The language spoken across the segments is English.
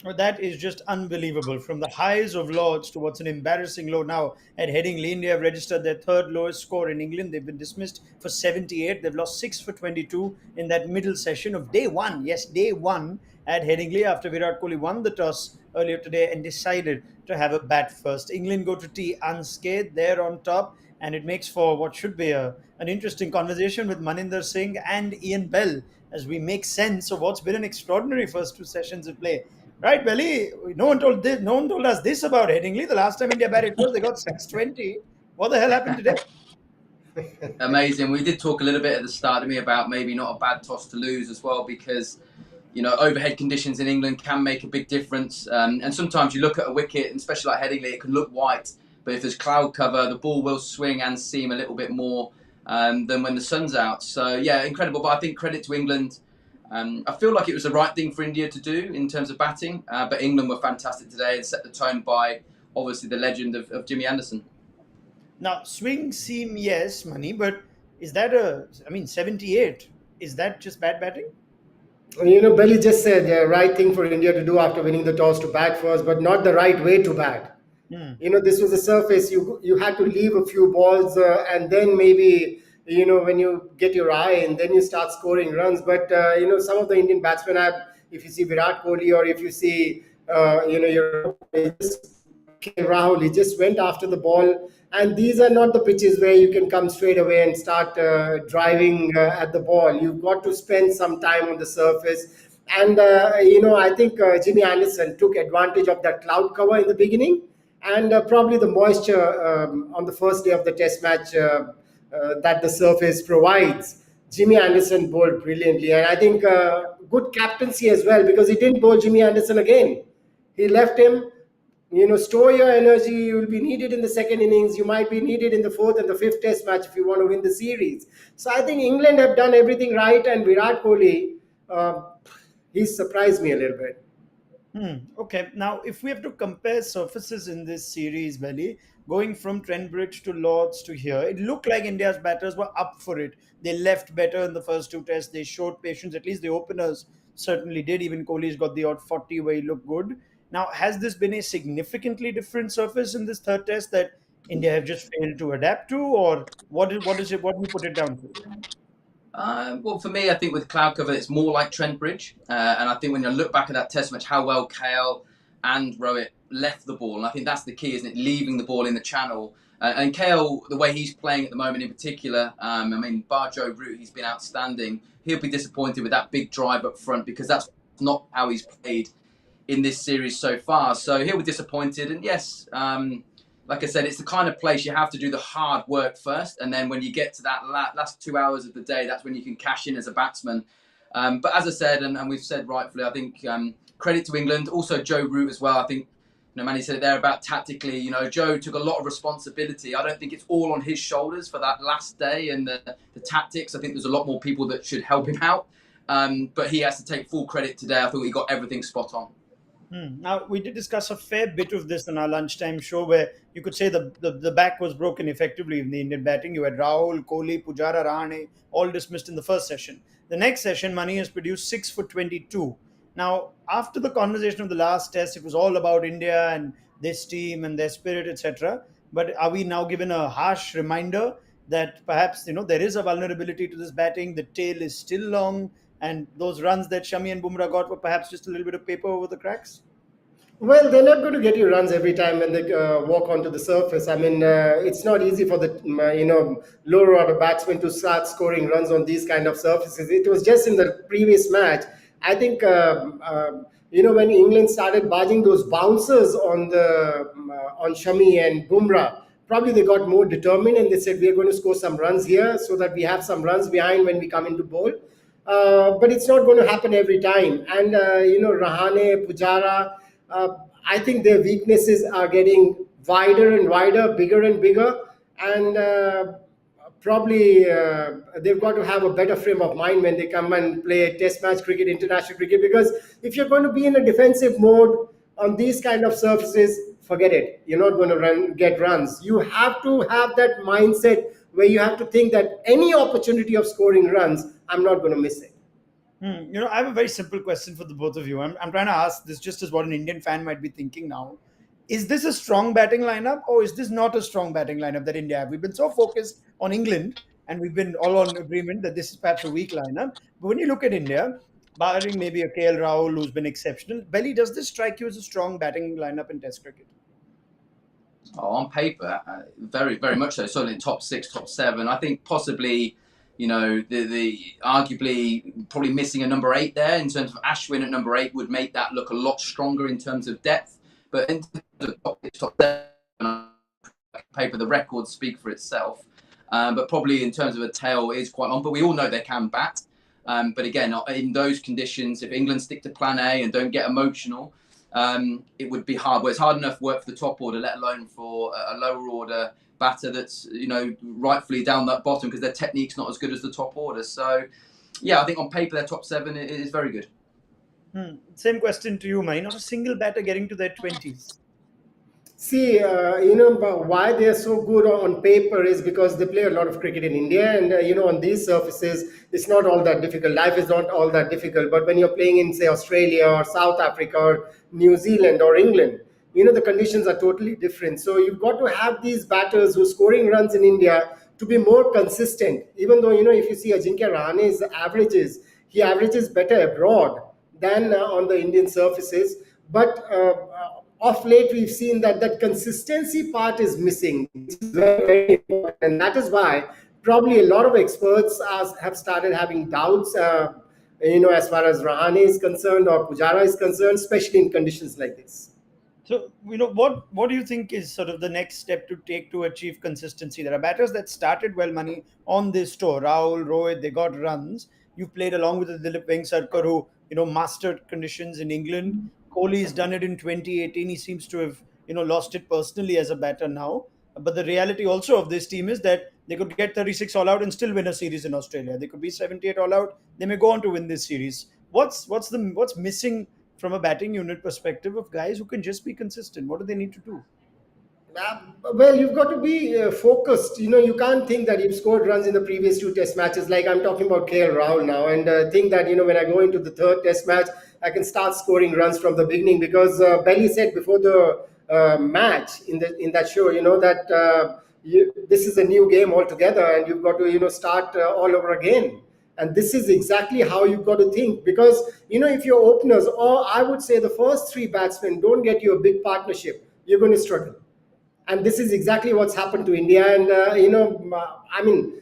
Oh, that is just unbelievable. From the highs of Lords to what's an embarrassing low now at Headingley, India have registered their third lowest score in England. They've been dismissed for 78. They've lost 6 for 22 in that middle session of day one. Yes, day one at Headingley after Virat Kohli won the toss earlier today and decided to have a bat first. England go to tea unscathed. They're on top, and it makes for what should be an interesting conversation with Maninder Singh and Ian Bell as we make sense of what's been an extraordinary first two sessions of play. Right, Belly. No one told this. No one told us this about Headingley. The last time India batted first, they got 620. What the hell happened today? Amazing. We did talk a little bit at the start of me about maybe not a bad toss to lose as well, because overhead conditions in England can make a big difference. And sometimes you look at a wicket, and especially like Headingley, it can look white, but if there's cloud cover, the ball will swing and seam a little bit more than when the sun's out. So yeah, incredible. But I think credit to England. I feel like it was the right thing for India to do in terms of batting, but England were fantastic today and set the tone by obviously the legend of Jimmy Anderson. Now, swing seam, yes, money, but is that 78? Is that just bad batting? Belly just said the right thing for India to do after winning the toss to bat first, but not the right way to bat. Hmm. This was a surface you had to leave a few balls, and then maybe when you get your eye and then you start scoring runs. But some of the Indian batsmen have, if you see Virat Kohli or if you see your Rahul, he just went after the ball. And these are not the pitches where you can come straight away and start driving at the ball. You've got to spend some time on the surface. And, I think Jimmy Anderson took advantage of that cloud cover in the beginning and probably the moisture on the first day of the test match that the surface provides. Jimmy Anderson bowled brilliantly. And I think good captaincy as well, because he didn't bowl Jimmy Anderson again. He left him. Store your energy. You will be needed in the second innings. You might be needed in the fourth and the fifth test match if you want to win the series. So I think England have done everything right, and Virat Kohli, he's surprised me a little bit. Okay, now if we have to compare surfaces in this series, Belly, going from Trent Bridge to Lords to here, it looked like India's batters were up for it. They left better in the first two tests. They showed patience. At least the openers certainly did. Even Kohli's got the odd 40 where he looked good. Now, has this been a significantly different surface in this third test that India have just failed to adapt to, or what do you put it down to? Well, for me, I think with cloud cover, it's more like Trent Bridge. And I think when you look back at that test match, how well KL and Rohit left the ball. And I think that's the key, isn't it? Leaving the ball in the channel. And KL, the way he's playing at the moment in particular, bar Joe Root, he's been outstanding. He'll be disappointed with that big drive up front, because that's not how he's played in this series so far. So he'll be disappointed. And yes, like I said, it's the kind of place you have to do the hard work first, and then when you get to that last 2 hours of the day, that's when you can cash in as a batsman. But as I said, and we've said rightfully, I think credit to England, also Joe Root as well. I think Manny said it there about tactically. Joe took a lot of responsibility. I don't think it's all on his shoulders for that last day and the tactics. I think there's a lot more people that should help him out. But he has to take full credit today. I thought he got everything spot on. Now, we did discuss a fair bit of this in our lunchtime show where you could say the back was broken effectively in the Indian batting. You had Rahul, Kohli, Pujara, Rahane all dismissed in the first session. The next session, Mani has produced 6 for 22. Now, after the conversation of the last test, it was all about India and this team and their spirit, etc. But are we now given a harsh reminder that perhaps there is a vulnerability to this batting? The tail is still long, and those runs that Shami and Bumrah got were perhaps just a little bit of paper over the cracks? Well, they're not going to get you runs every time when they walk onto the surface. It's not easy for the lower order batsmen to start scoring runs on these kind of surfaces. It was just in the previous match. I think when England started barging those bouncers on Shami and Bumrah, probably they got more determined and they said we are going to score some runs here so that we have some runs behind when we come into bowl. But it's not going to happen every time. And Rahane, Pujara, I think their weaknesses are getting wider and wider, bigger and bigger, and probably they've got to have a better frame of mind when they come and play test match cricket, international cricket, because if you're going to be in a defensive mode on these kind of surfaces, forget it. You're not going to get runs. You have to have that mindset where you have to think that any opportunity of scoring runs, I'm not going to miss it. I have a very simple question for the both of you. I'm trying to ask this just as what an Indian fan might be thinking now. Is this a strong batting lineup, or is this not a strong batting lineup that India have? We've been so focused on England, and we've been all on agreement that this is perhaps a weak lineup. But when you look at India, barring maybe a KL Rahul who's been exceptional, Belly, does this strike you as a strong batting lineup in Test cricket? Oh, on paper, very, very much so. Certainly top six, top seven. I think possibly, the arguably probably missing a number eight there in terms of Ashwin at number eight would make that look a lot stronger in terms of depth. But in terms of top six, top seven, on paper, the records speak for itself. But probably in terms of a tail is quite long. But we all know they can bat. But again, in those conditions, if England stick to plan A and don't get emotional, it would be hard. Well, it's hard enough work for the top order, let alone for a lower order batter that's rightfully down that bottom because their technique's not as good as the top order. So, yeah, I think on paper their top seven is very good. Same question to you, Mai. Not a single batter getting to their 20s. See, but why they are so good on paper is because they play a lot of cricket in India, and on these surfaces, it's not all that difficult. Life is not all that difficult. But when you're playing in, say, Australia or South Africa or New Zealand or England, the conditions are totally different. So you've got to have these batters who are scoring runs in India to be more consistent. Even though if you see Ajinkya Rahane's averages, he averages better abroad than on the Indian surfaces, but of late we've seen that consistency part is missing. It's very, very important, and that is why probably a lot of experts have started having doubts, as far as Rahane is concerned or Pujara is concerned, especially in conditions like this. So, what do you think is sort of the next step to take to achieve consistency? There are batters that started well, Money, on this tour. Rahul, Rohit, they got runs. You've played along with the Dilip Vengsarkar, who mastered conditions in England. Kohli's done it in 2018. He seems to have lost it personally as a batter now. But the reality also of this team is that they could get 36 all out and still win a series in Australia. They could be 78 all out. They may go on to win this series. What's missing from a batting unit perspective of guys who can just be consistent? What do they need to do? Well, you've got to be focused. You can't think that you've scored runs in the previous two test matches. Like I'm talking about KL Rahul now, and think that when I go into the third test match, I can start scoring runs from the beginning because Belly said before the match in that show, that this is a new game altogether, and you've got to start all over again. And this is exactly how you've got to think because if your openers, or I would say the first three batsmen, don't get you a big partnership, you're going to struggle. And this is exactly what's happened to India. And I mean,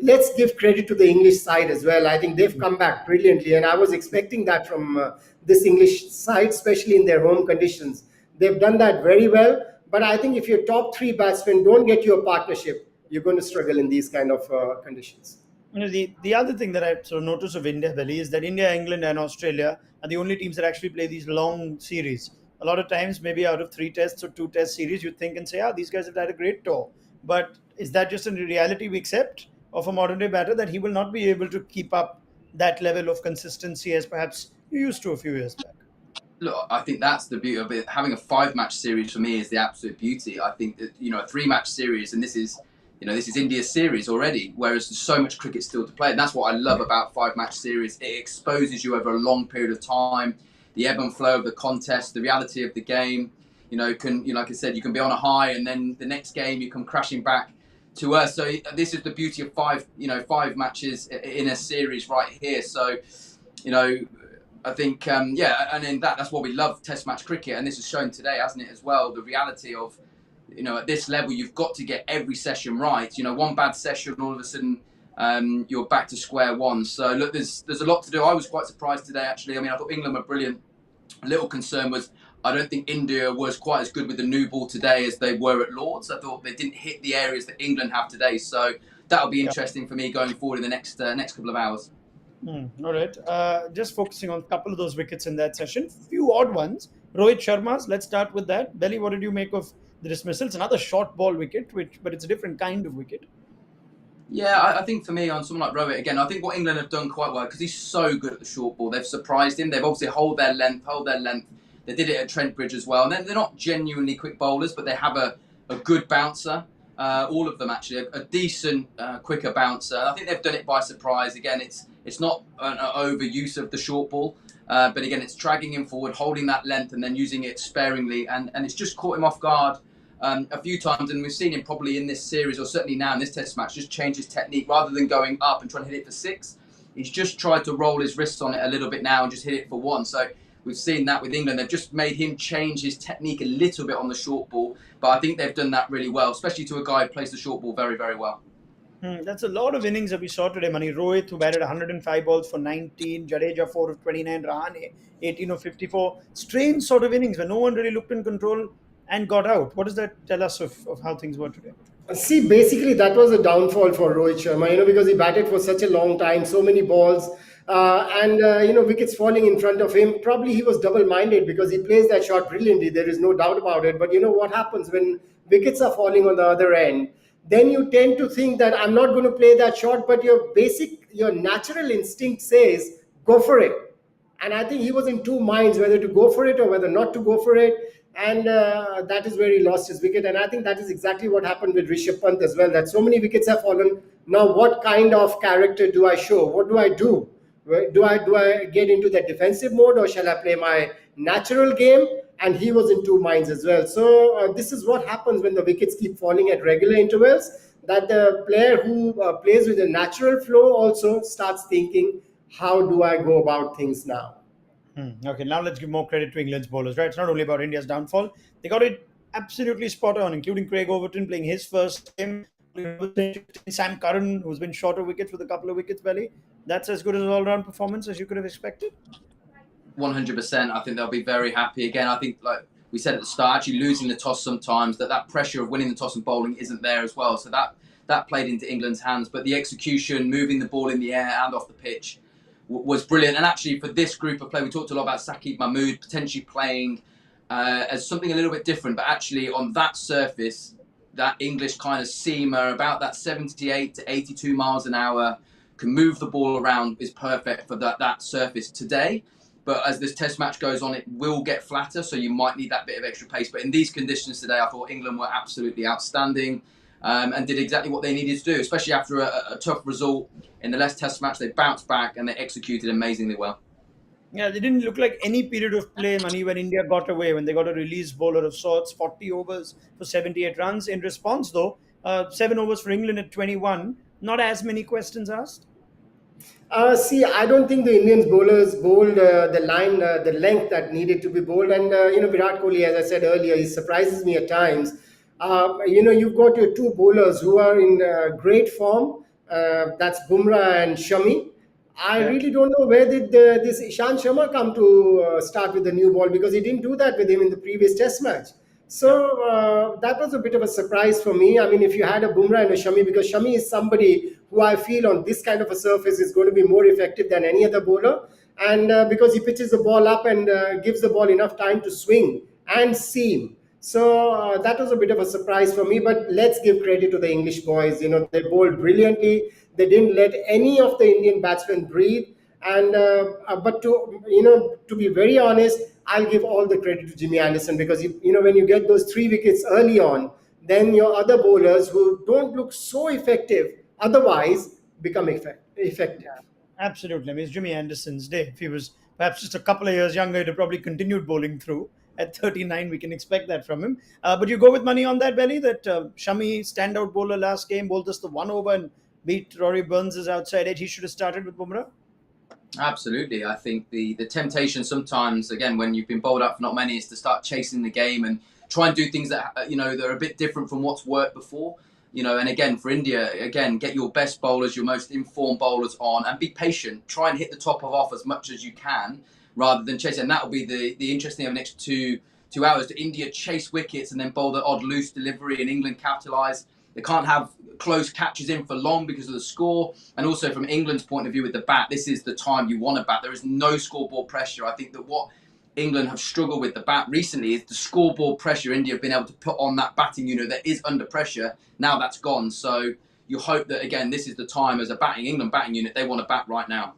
let's give credit to the English side as well. I think they've come back brilliantly, and I was expecting that from this English side, especially in their home conditions. They've done that very well. But I think if your top three batsmen don't get you a partnership, you're going to struggle in these kind of conditions. The other thing that I sort of notice of India, Belly, is that India, England, and Australia are the only teams that actually play these long series. A lot of times, maybe out of 3 tests or 2 test series, you think and say, these guys have had a great tour. But is that just a reality we accept of a modern day batter that he will not be able to keep up that level of consistency as perhaps you used to a few years back? Look, I think that's the beauty of it. Having a 5-match series for me is the absolute beauty. I think that a 3-match series, and this is India's series already, whereas there's so much cricket still to play. And that's what I love about 5-match series. It exposes you over a long period of time, the ebb and flow of the contest, the reality of the game. Like I said, you can be on a high, and then the next game you come crashing back to earth. So this is the beauty of 5 matches in a series right here. So, I think, and then that's what we love Test match cricket, and this is shown today, hasn't it, as well? The reality of, at this level, you've got to get every session right. One bad session, all of a sudden, you're back to square one. So look, there's a lot to do. I was quite surprised today, actually. I mean, I thought England were brilliant. A little concern was I don't think India was quite as good with the new ball today as they were at Lords. I thought they didn't hit the areas that England have today. So that'll be interesting for me going forward in the next couple of hours. All right. Just focusing on a couple of those wickets in that session. Few odd ones. Rohit Sharma's. Let's start with that. Belly, what did you make of the dismissal? It's another short ball wicket, but it's a different kind of wicket. Yeah, I think for me, on someone like Rohit, again, I think what England have done quite well, because he's so good at the short ball. They've surprised him. They've obviously held their length. They did it at Trent Bridge as well. And they're not genuinely quick bowlers, but they have a good bouncer. All of them, actually, a decent, quicker bouncer. And I think they've done it by surprise. Again, It's not an overuse of the short ball, but again, it's dragging him forward, holding that length, and then using it sparingly, and it's just caught him off guard. A few times, and we've seen him probably in this series, or certainly now in this Test match, just change his technique rather than going up and trying to hit it for six. He's just tried to roll his wrists on it a little bit now and just hit it for one. So we've seen that with England. They've just made him change his technique a little bit on the short ball, but I think they've done that really well, especially to a guy who plays the short ball very, very well. That's a lot of innings that we saw today, Mani. Rohit, who batted 105 balls for 19, Jadeja 4 of 29, Rahane 18 of 54. Strange sort of innings where no one really looked in control and got out. What does that tell us of how things were today? See, basically, that was a downfall for Rohit Sharma, because he batted for such a long time, so many balls, and wickets falling in front of him. Probably he was double-minded because he plays that shot brilliantly. There is no doubt about it. But you know what happens when wickets are falling on the other end? Then you tend to think that I'm not going to play that shot, but your natural instinct says go for it. And I think he was in two minds whether to go for it or whether not to go for it. And that is where he lost his wicket. And I think that is exactly what happened with Rishabh Pant as well. That so many wickets have fallen. Now, what kind of character do I show? What do I do? Do I get into that defensive mode, or shall I play my natural game? And he was in two minds as well. So this is what happens when the wickets keep falling at regular intervals. That the player who plays with a natural flow also starts thinking, how do I go about things now? Okay, now let's give more credit to England's bowlers, right? It's not only about India's downfall. They got it absolutely spot on, including Craig Overton playing his first game. Sam Curran, who's been short of wickets with a couple of wickets, belly. That's as good an all-round performance as you could have expected. 100%. I think they'll be very happy again. I think, like we said at the start, actually losing the toss sometimes, that pressure of winning the toss and bowling isn't there as well. So that played into England's hands. But the execution, moving the ball in the air and off the pitch, was brilliant. And actually, for this group of play, we talked a lot about Saqib Mahmood potentially playing as something a little bit different. But actually, on that surface, that English kind of seamer, about that 78 to 82 miles an hour, can move the ball around, is perfect for that surface today. But as this Test match goes on, it will get flatter, so you might need that bit of extra pace. But in these conditions today, I thought England were absolutely outstanding and did exactly what they needed to do, especially after a tough result in the last Test match. They bounced back and they executed amazingly well. Yeah, they didn't look like any period of play, Mani, when India got away, when they got a release bowler of sorts, 40 overs for 78 runs. In response, though, 7 overs for England at 21. Not as many questions asked. See, I don't think the Indians bowlers bowled the length that needed to be bowled. And, Virat Kohli, as I said earlier, he surprises me at times. You've got your two bowlers who are in great form. That's Bumrah and Shami. I Yeah. really don't know where did this Ishan Sharma come to start with the new ball, because he didn't do that with him in the previous Test match. So that was a bit of a surprise for me. I mean, if you had a Bumrah and a Shami, because Shami is somebody who I feel on this kind of a surface is going to be more effective than any other bowler, and because he pitches the ball up and gives the ball enough time to swing and seam. So that was a bit of a surprise for me. But let's give credit to the English boys. They bowled brilliantly. They didn't let any of the Indian batsmen breathe. And but to be very honest, I'll give all the credit to Jimmy Anderson, because when you get those 3 wickets early on, then your other bowlers who don't look so effective otherwise become effective. Absolutely. I mean, it's Jimmy Anderson's day. If he was perhaps just a couple of years younger, he'd have probably continued bowling through. At 39, we can expect that from him. But you go with money on that, Belly, that Shami, standout bowler last game, bowled us the 1 over and beat Rory Burns' outside edge. He should have started with Bumrah. Absolutely. I think the temptation sometimes, again, when you've been bowled up for not many, is to start chasing the game and try and do things that, that are a bit different from what's worked before. And again, for India, again, get your best bowlers, your most informed bowlers on, and be patient. Try and hit the top of off as much as you can, rather than chase. And that will be the interesting of the next two hours. Do India chase wickets and then bowl the odd loose delivery, and England capitalise? They can't have close catches in for long because of the score. And also from England's point of view with the bat, this is the time you want to bat. There is no scoreboard pressure. I think that what England have struggled with the bat recently is the scoreboard pressure India have been able to put on that batting unit that is under pressure. Now that's gone. So you hope that, again, this is the time as a England batting unit, they want to bat right now.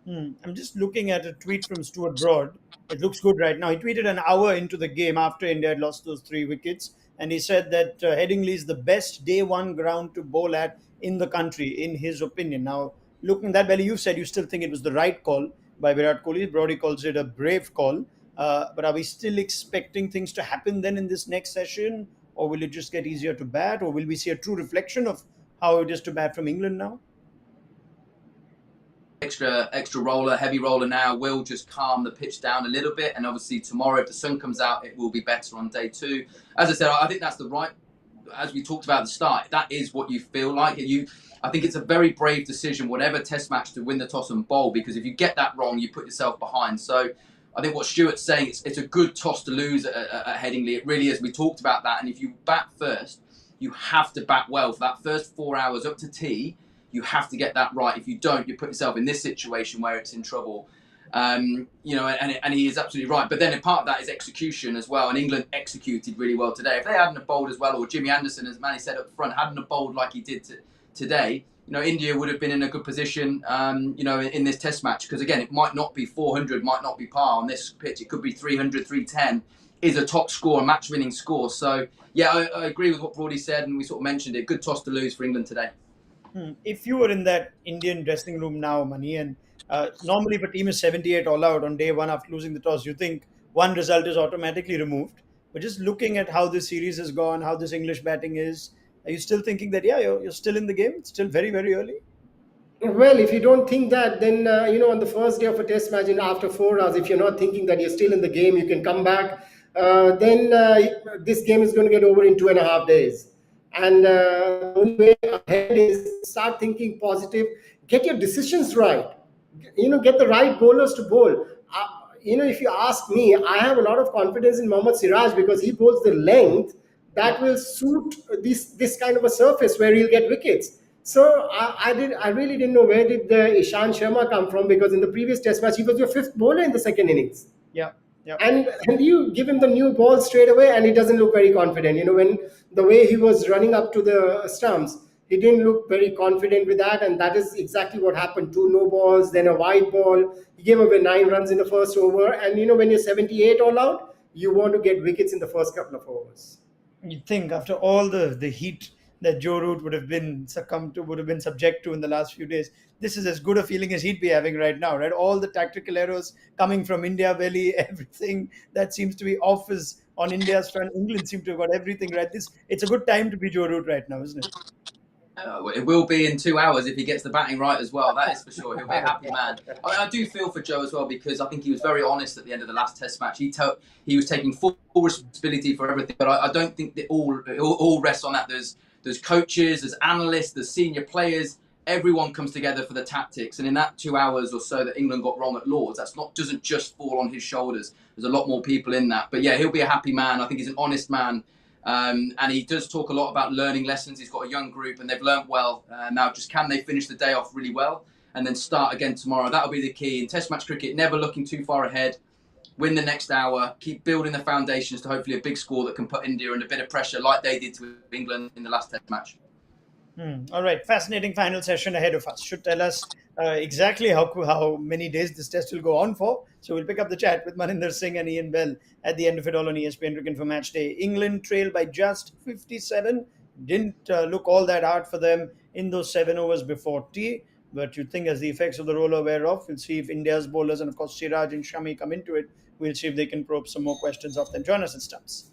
I'm just looking at a tweet from Stuart Broad. It looks good right now. He tweeted an hour into the game after India had lost those 3 wickets. And he said that Headingley is the best day one ground to bowl at in the country, in his opinion. Now, looking that belly, you've said you still think it was the right call by Virat Kohli. Brody calls it a brave call. But are we still expecting things to happen then in this next session, or will it just get easier to bat, or will we see a true reflection of how it is to bat from England now? Extra roller, heavy roller now will just calm the pitch down a little bit. And obviously tomorrow, if the sun comes out, it will be better on day two. As I said, I think that's the right. As we talked about at the start, that is what you feel like. I think it's a very brave decision, whatever Test match, to win the toss and bowl, because if you get that wrong, you put yourself behind. So I think what Stuart's saying, it's a good toss to lose at Headingley. It really is. We talked about that. And if you bat first, you have to bat well for that first 4 hours up to tea. You have to get that right. If you don't, you put yourself in this situation where it's in trouble. And he is absolutely right. But then a part of that is execution as well. And England executed really well today. If they hadn't bowled as well, or Jimmy Anderson, as Manny said up front, hadn't bowled like he did today, India would have been in a good position, in this Test match. Because again, it might not be 400, might not be par on this pitch. It could be 300, 310 is a top score, a match-winning score. So yeah, I agree with what Brody said, and we sort of mentioned it. Good toss to lose for England today. If you were in that Indian dressing room now, Mani, and normally if a team is 78 all out on day one after losing the toss, you think one result is automatically removed. But just looking at how this series has gone, how this English batting is, are you still thinking that, yeah, you're still in the game? It's still very, very early? Well, if you don't think that, then on the first day of a test match, and after 4 hours, if you're not thinking that you're still in the game, you can come back. Then this game is going to get over in 2.5 days. And the only way ahead is start thinking positive, get your decisions right. Get the right bowlers to bowl. If you ask me, I have a lot of confidence in Mohammad Siraj because he bowls the length that will suit this kind of a surface where he'll get wickets. So I really didn't know where did the Ishan Sharma come from, because in the previous Test match he was your fifth bowler in the second innings, Yeah. Yeah. and you give him the new ball straight away, and he doesn't look very confident. When the way he was running up to the stumps, he didn't look very confident with that, and that is exactly what happened. Two no balls, then a wide ball. He gave away 9 runs in the first over, and when you're 78 all out, you want to get wickets in the first couple of overs. You'd think after all the heat that Joe Root would have been subject to in the last few days, this is as good a feeling as he'd be having right now, right? All the tactical errors coming from India Valley, everything that seems to be off is on India's front. England seem to have got everything right. It's a good time to be Joe Root right now, isn't it? It will be in 2 hours if he gets the batting right as well. That is for sure. He'll be a happy man. I do feel for Joe as well, because I think he was very honest at the end of the last Test match. He was taking full responsibility for everything, but I don't think that all rests on that. There's coaches, there's analysts, there's senior players. Everyone comes together for the tactics, and in that 2 hours or so that England got wrong at Lords, doesn't just fall on his shoulders. There's a lot more people in that. But yeah, he'll be a happy man. I think he's an honest man. And he does talk a lot about learning lessons. He's got a young group and they've learnt well. Now, just can they finish the day off really well and then start again tomorrow? That'll be the key. In Test match cricket, never looking too far ahead. Win the next hour. Keep building the foundations to hopefully a big score that can put India under a bit of pressure like they did to England in the last Test match. All right, fascinating final session ahead of us. Should tell us exactly how many days this test will go on for. So we'll pick up the chat with Maninder Singh and Ian Bell at the end of it all on ESPN Cricket for Match Day. England trailed by just 57. Didn't look all that hard for them in those 7 overs before tea. But you think as the effects of the roller wear off, we'll see if India's bowlers and of course Siraj and Shami come into it. We'll see if they can probe some more questions off them. Join us in Stumps.